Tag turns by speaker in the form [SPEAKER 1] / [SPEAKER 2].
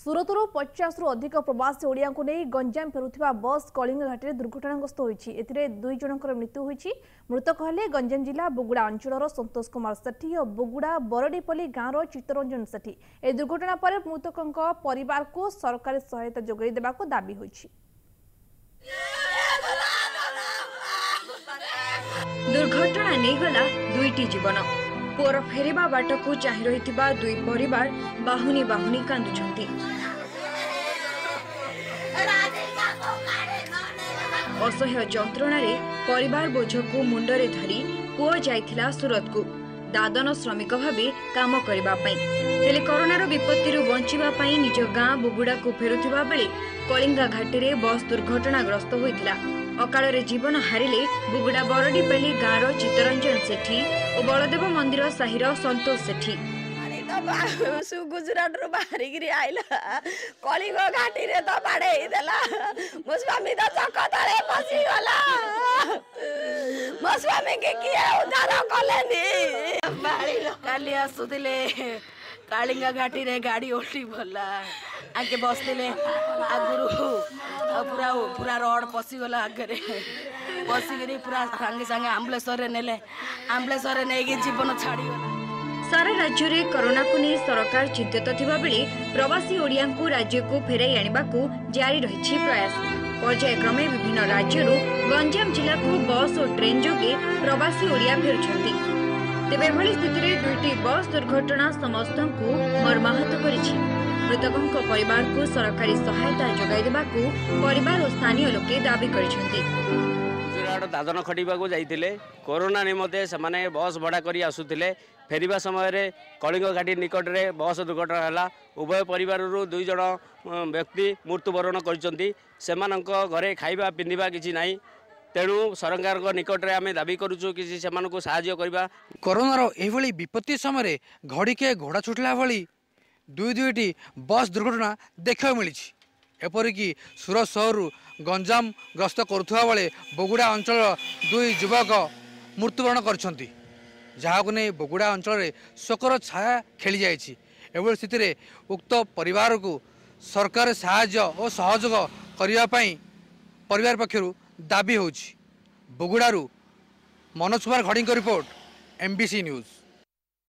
[SPEAKER 1] सुरतरू 50 रु अधिक प्रवासी ओडिया को नहीं गंजाम फेरुथिबा बस कलिंग घाटी दुर्घटनाग्रस्त होईछि। एथिरे 2 जनकर मृत्यु होईछि। मृतक हेले गंजाम जिला बुगुड़ा अंचलर संतोष कुमार सेठी और बुगुड़ा बरडीपल्ली गाँवर चित्तरंजन सेठी। ए दुर्घटना पर मृतकक परिवार को सरकारी सहायता जोगाई देबाको दाबी होईछि।
[SPEAKER 2] दुर्घटना नहीं गला दुईटी जीवन। पुअर फेरिबा बाट को चाहि रहितिबा दुई परिवार बाहुनी बाहुनी कांदुछंती। असह्य जंत्रणा रे परिवार बोझ को मुंडरे धरी पुओ जाइथिला सूरत को दादन श्रमिक भाबे काम करिबा पई। हेले कोरोनार विपत्तिरु बंचिबा पई निज गाँ बुगुड़ा को फेरुथिबा बेले कलिंगा घाटी रे बस दुर्घटनाग्रस्त होइथिला। अकाल जीवन हारिले बुगुड़ा बरडीपल्ली गाँवर चित्तरंजन सेठी और बलदेव मंदिर साहिर संतोष सेठी।
[SPEAKER 3] गुजरात रू बाहरी आइला कलिंग घाटी रे तो बाड़े देला मो स्वामी तो चक तले फसी गला। मो स्वामी के किए उद्धार कलेनी काली आसुतिले कालिंगा घाटी रे गाड़ी ओल्टी भला आगे बसले आगुरु पूरा पूरा रोड पसी गला आगे पसिकरी पूरा संगे संगे आम्बुलेंस नेले आम्बुलेंस नहीं जीवन छाड़ी गला।
[SPEAKER 2] सारा राज्य रे कोरोना को नहीं सरकार चिंतित थिबा बेले प्रवासी ओडिया को राज्य को फेराई आनिबाकू जारी रहिछि प्रयास। पर्यायक्रमे विभिन्न राज्यरू गंजाम जिला को बस और ट्रेन जोगे प्रवासी ओडिया फेरुछंती। तेबे भली स्थिति दुईटी बस दुर्घटना समस्त को मर्माहत करिछि। मृतकक परिवार को सरकारी सहायता जोगाई देबाकू परिवार और स्थानीय लोके दाबी करिसेंती।
[SPEAKER 4] गुजरात दादन खटिबा को जाइतिले कोरोना निमते से बस भड़ा करी आसुतिले। फेरिबा समय रे कलिंग घाटी निकट रे बस दुर्घटना हला। उभय परिवार रु 2 जण व्यक्ति मृत्युवरण करचंती। सेमानक घरे खाइबा पिंधिबा किछि नाही। तेणु सरकार निकट रे आमे दाबी करूछु कि सेमानकु सहायता करबा।
[SPEAKER 5] कोरोनार एभली विपत्ति समय घड़ीके घोड़ा छुटला भली दुईटी बस दुर्घटना देखा मिली। एपरिकी सूरत सहर गंजाम ग्रस्त करुवा बेले बगुड़ा अंचल 2 युवक मृत्युवरण करछंती। जहाको नहीं बगुड़ा अंचल शोकर छाया खेली जाइछि। एभली स्थिति रे उक्त परिवार को सरकार सहायता और सहयोग करिया पई परिवार पक्षरु दाबी होछि। बगुड़ारू मनोज कुमार घड़ी रिपोर्ट MBC न्यूज।